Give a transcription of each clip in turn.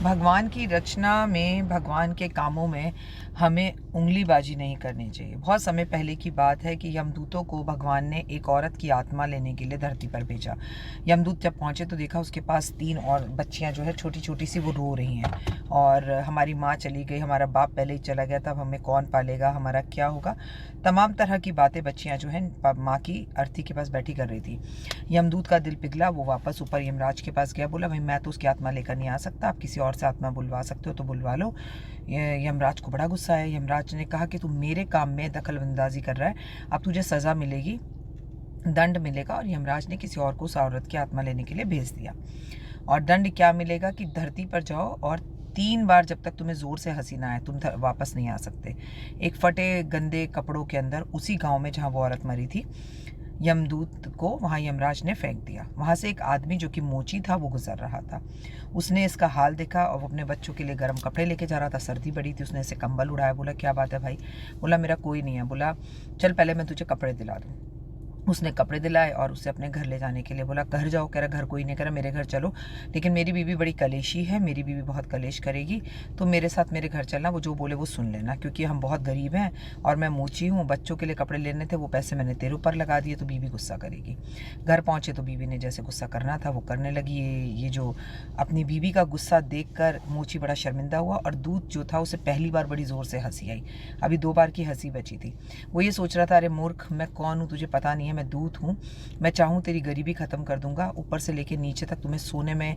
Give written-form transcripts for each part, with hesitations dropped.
भगवान की रचना में, भगवान के कामों में हमें उंगलीबाजी नहीं करनी चाहिए। बहुत समय पहले की बात है कि यमदूतों को भगवान ने एक औरत की आत्मा लेने के लिए धरती पर भेजा। यमदूत जब पहुंचे तो देखा उसके पास 3 और बच्चियां जो है छोटी छोटी सी वो रो रही हैं, और हमारी माँ चली गई, हमारा बाप पहले ही चला गया, तब हमें कौन पालेगा, हमारा क्या होगा, तमाम तरह की बातें बच्चियां जो है माँ की अर्थी के पास बैठी कर रही थी। यमदूत का दिल पिघला, वो वापस ऊपर यमराज के पास गया, बोला भाई मैं तो उसकी आत्मा लेकर नहीं आ सकता, आप किसी और से आत्मा बुलवा सकते हो तो बुलवा लो। यमराज को बड़ा गुस्सा है। यमराज ने कहा कि तू मेरे काम में दखल अंदाजी कर रहा है, अब तुझे सज़ा मिलेगी, दंड मिलेगा। और यमराज ने किसी और को उस औरत की आत्मा लेने के लिए भेज दिया। और दंड क्या मिलेगा कि धरती पर जाओ और 3 बार जब तक तुम्हें ज़ोर से हंसी ना आए तुम वापस नहीं आ सकते। एक फटे गंदे कपड़ों के अंदर उसी गांव में जहां वो औरत मरी थी, यमदूत को वहां यमराज ने फेंक दिया। वहां से एक आदमी जो कि मोची था वो गुजर रहा था। उसने इसका हाल देखा और वो अपने बच्चों के लिए गर्म कपड़े लेके जा रहा था। सर्दी बड़ी थी, उसने इसे कंबल उड़ाया। बोला क्या बात है भाई? बोला मेरा कोई नहीं है। बोला चल पहले मैं तुझे कपड़े दिला दूँ। उसने कपड़े दिलाए और उसे अपने घर ले जाने के लिए बोला। घर जाओ? कह रहा घर कोई नहीं। कह रहा मेरे घर चलो, लेकिन मेरी बीवी बड़ी कलेशी है, मेरी बीवी बहुत कलेश करेगी, तो मेरे साथ मेरे घर चलना, वो जो बोले वो सुन लेना, क्योंकि हम बहुत गरीब हैं और मैं मूची हूँ, बच्चों के लिए कपड़े लेने थे, वो पैसे मैंने तेरे ऊपर लगा दिए, तो बीवी गुस्सा करेगी। घर पहुँचे तो बीवी ने जैसे गुस्सा करना था वो करने लगी। ये जो अपनी बीवी का गुस्सा देख कर मूची बड़ा शर्मिंदा हुआ, और दूध जो था उसे पहली बार बड़ी ज़ोर से हंसी आई। अभी 2 बार की हंसी बची थी। वो ये सोच रहा था अरे मूर्ख, मैं कौन हूँ तुझे पता नहीं है, मैं दूत हूँ, मैं चाहूँ तेरी गरीबी ख़त्म कर दूंगा, ऊपर से लेके नीचे तक तुम्हें सोने में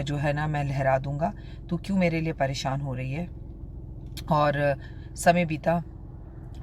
जो है ना मैं लहरा दूंगा, तू क्यों मेरे लिए परेशान हो रही है। और समय बीता,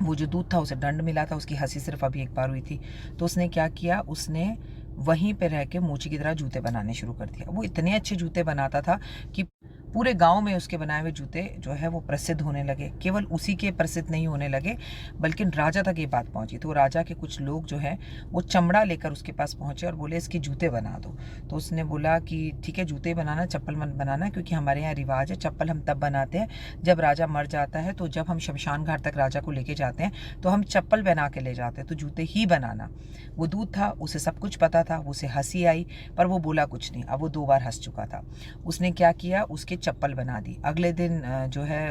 वो जो दूत था उसे दंड मिला था, उसकी हंसी सिर्फ अभी एक बार हुई थी। तो उसने क्या किया, उसने वहीं पे रह के मोची की तरह जूते बनाने शुरू कर दिया। वो इतने अच्छे जूते बनाता था कि पूरे गांव में उसके बनाए हुए जूते जो है वो प्रसिद्ध होने लगे। केवल उसी के प्रसिद्ध नहीं होने लगे, बल्कि राजा तक ये बात पहुंची। तो राजा के कुछ लोग जो है वो चमड़ा लेकर उसके पास पहुंचे और बोले इसके जूते बना दो। तो उसने बोला कि ठीक है जूते बनाना, चप्पल मत बनाना, क्योंकि हमारे यहाँ रिवाज है चप्पल हम तब बनाते हैं जब राजा मर जाता है। तो जब हम शमशान घाट तक राजा को लेके जाते हैं तो हम चप्पल बना के ले जाते हैं, तो जूते ही बनाना। वो दूध था, उसे सब कुछ पता था, उसे हंसी आई पर वो बोला कुछ नहीं। अब वो 2 बार हंस चुका था। उसने क्या किया, उसके चप्पल बना दी। अगले दिन जो है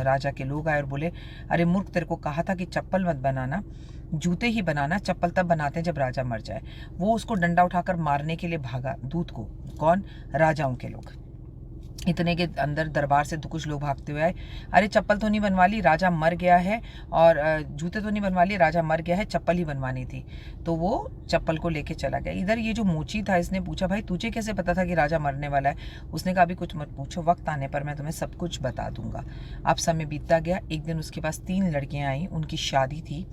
राजा के लोग आए और बोले अरे मूर्ख, तेरे को कहा था कि चप्पल मत बनाना, जूते ही बनाना, चप्पल तब बनाते हैं जब राजा मर जाए। वो उसको डंडा उठाकर मारने के लिए भागा, दूत को। कौन? राजाओं के लोग। इतने के अंदर दरबार से तो कुछ लोग भागते हुए आए, अरे चप्पल तो नहीं बनवा ली, राजा मर गया है, और जूते तो नहीं बनवा लिए, राजा मर गया है, चप्पल ही बनवानी थी। तो वो चप्पल को लेके चला गया। इधर ये जो मोची था, इसने पूछा भाई तुझे कैसे पता था कि राजा मरने वाला है? उसने कहा अभी कुछ मत पूछो, वक्त आने पर मैं तुम्हें सब कुछ बता दूंगा। अब समय बीतता गया। एक दिन उसके पास 3 लड़कियां आई, उनकी शादी थी,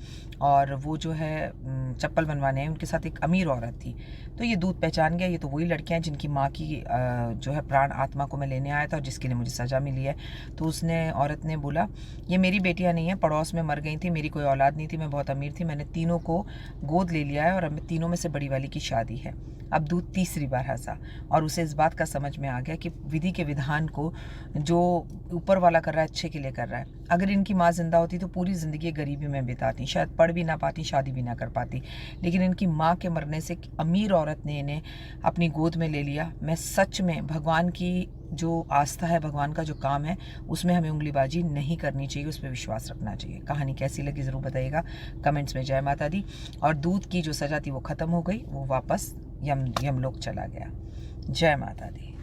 और वो जो है चप्पल बनवाने आई, उनके साथ एक अमीर औरत थी। तो ये दूध पहचान गया, ये तो वही लड़कियां हैं जिनकी माँ की जो है प्राण आत्मा को मैं लेने आया था और जिसके लिए मुझे सज़ा मिली है। तो उसने, औरत ने बोला ये मेरी बेटियां नहीं है, पड़ोस में मर गई थी, मेरी कोई औलाद नहीं थी, मैं बहुत अमीर थी, मैंने तीनों को गोद ले लिया है और अब तीनों में से बड़ी वाली की शादी है। अब दूध तीसरी बार हंसा और उसे इस बात का समझ में आ गया कि विधि के विधान को जो ऊपर वाला कर रहा है अच्छे के लिए कर रहा है। अगर इनकी माँ जिंदा होती तो पूरी ज़िंदगी गरीबी में बिताती, शायद पढ़ भी ना पाती, शादी भी ना कर पाती, लेकिन इनकी माँ के मरने से अमीर औरत ने इन्हें अपनी गोद में ले लिया। मैं सच में भगवान की जो आस्था है, भगवान का जो काम है, उसमें हमें उंगलीबाजी नहीं करनी चाहिए, उस पर विश्वास रखना चाहिए। कहानी कैसी लगी ज़रूर बताइएगा कमेंट्स में। जय माता दी। और दूध की जो सज़ा थी वो ख़त्म हो गई, वो वापस यमलोक चला गया। जय माता दी।